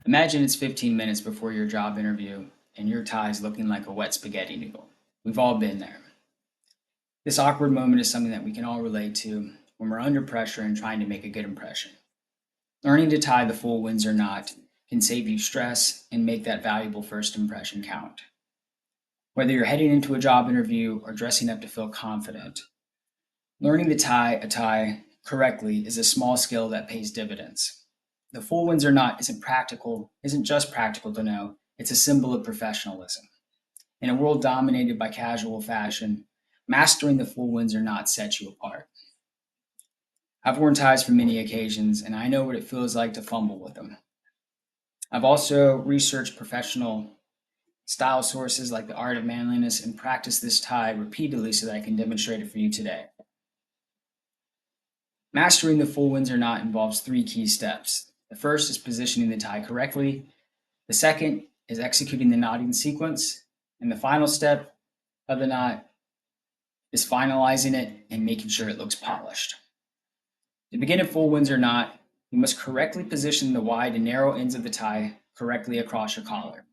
Imagine it's 15 minutes before your job interview and your tie is looking like a wet spaghetti noodle. We've all been there. This awkward moment is something that we can all relate to when we're under pressure and trying to make a good impression. Learning to tie the full Windsor knot can save you stress and make that valuable first impression count. Whether you're heading into a job interview or dressing up to feel confident, learning to tie a tie correctly is a small skill that pays dividends. The full Windsor knot isn't just practical to know, it's a symbol of professionalism. In a world dominated by casual fashion, mastering the full Windsor knot sets you apart. I've worn ties for many occasions, and I know what it feels like to fumble with them. I've also researched professional style sources like the Art of Manliness and practiced this tie repeatedly so that I can demonstrate it for you today. Mastering the full Windsor knot involves three key steps. The first is positioning the tie correctly. The second is executing the knotting sequence. And the final step of the knot is finalizing it and making sure it looks polished. To begin a full Windsor knot, you must correctly position the wide and narrow ends of the tie correctly across your collar.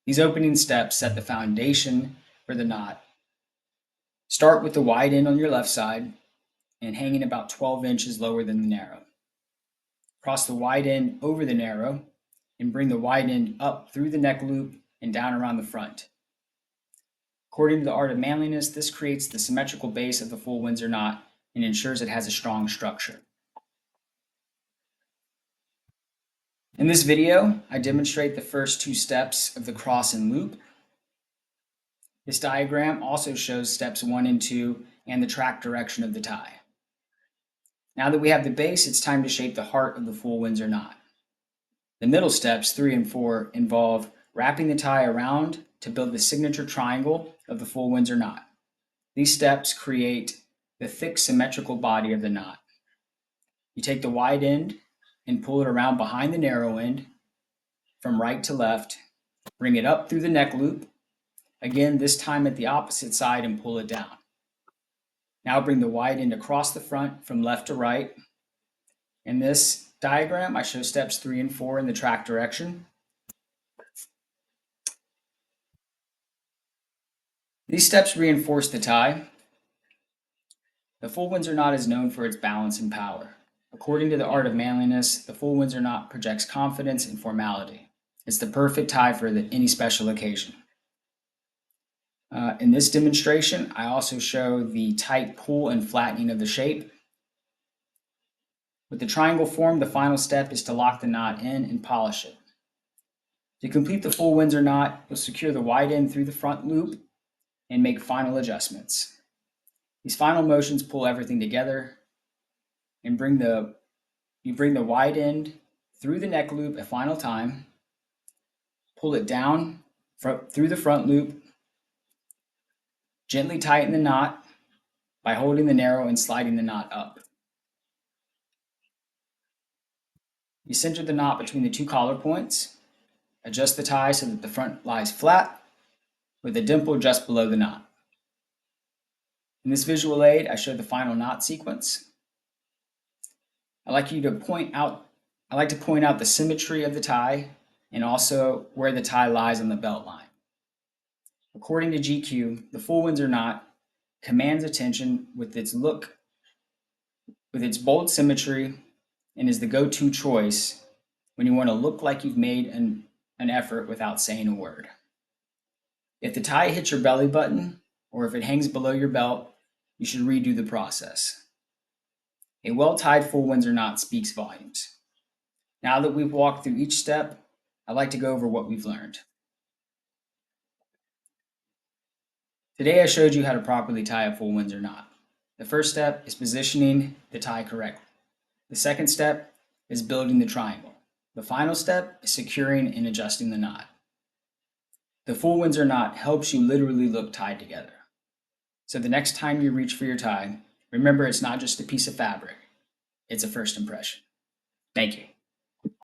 These opening steps set the foundation for the knot. Start with the wide end on your left side and hanging about 12 inches lower than the narrow. Cross the wide end over the narrow and bring the wide end up through the neck loop and down around the front. According to the Art of Manliness, this creates the symmetrical base of the full Windsor knot and ensures it has a strong structure. In this video, I demonstrate the first two steps of the cross and loop. This diagram also shows steps 1 and 2 and the track direction of the tie. Now that we have the base, it's time to shape the heart of the full Windsor knot. The middle steps, 3 and 4, involve wrapping the tie around to build the signature triangle of the full Windsor knot. These steps create the thick symmetrical body of the knot. You take the wide end and pull it around behind the narrow end from right to left, bring it up through the neck loop, again this time at the opposite side, and pull it down. Now bring the wide end across the front from left to right. In this diagram, I show steps 3 and 4 in the track direction. These steps reinforce the tie. The full Windsor knot is known for its balance and power. According to the Art of Manliness, the full Windsor knot projects confidence and formality. It's the perfect tie for any special occasion. In this demonstration, I also show the tight pull and flattening of the shape. With the triangle formed, the final step is to lock the knot in and polish it. To complete the full Windsor knot, you'll secure the wide end through the front loop and make final adjustments. These final motions pull everything together and you bring the wide end through the neck loop a final time, pull it down through the front loop, gently tighten the knot by holding the narrow and sliding the knot up. You center the knot between the two collar points, adjust the tie so that the front lies flat with a dimple just below the knot. In this visual aid, I show the final knot sequence. I like to point out the symmetry of the tie and also where the tie lies on the belt line. According to GQ, the full Windsor knot commands attention with its bold symmetry, and is the go-to choice when you want to look like you've made an effort without saying a word. If the tie hits your belly button or if it hangs below your belt, you should redo the process. A well-tied full Windsor knot speaks volumes. Now that we've walked through each step, I'd like to go over what we've learned. Today I showed you how to properly tie a full Windsor knot. The first step is positioning the tie correctly. The second step is building the triangle. The final step is securing and adjusting the knot. The full Windsor knot helps you literally look tied together. So the next time you reach for your tie, remember it's not just a piece of fabric, it's a first impression. Thank you.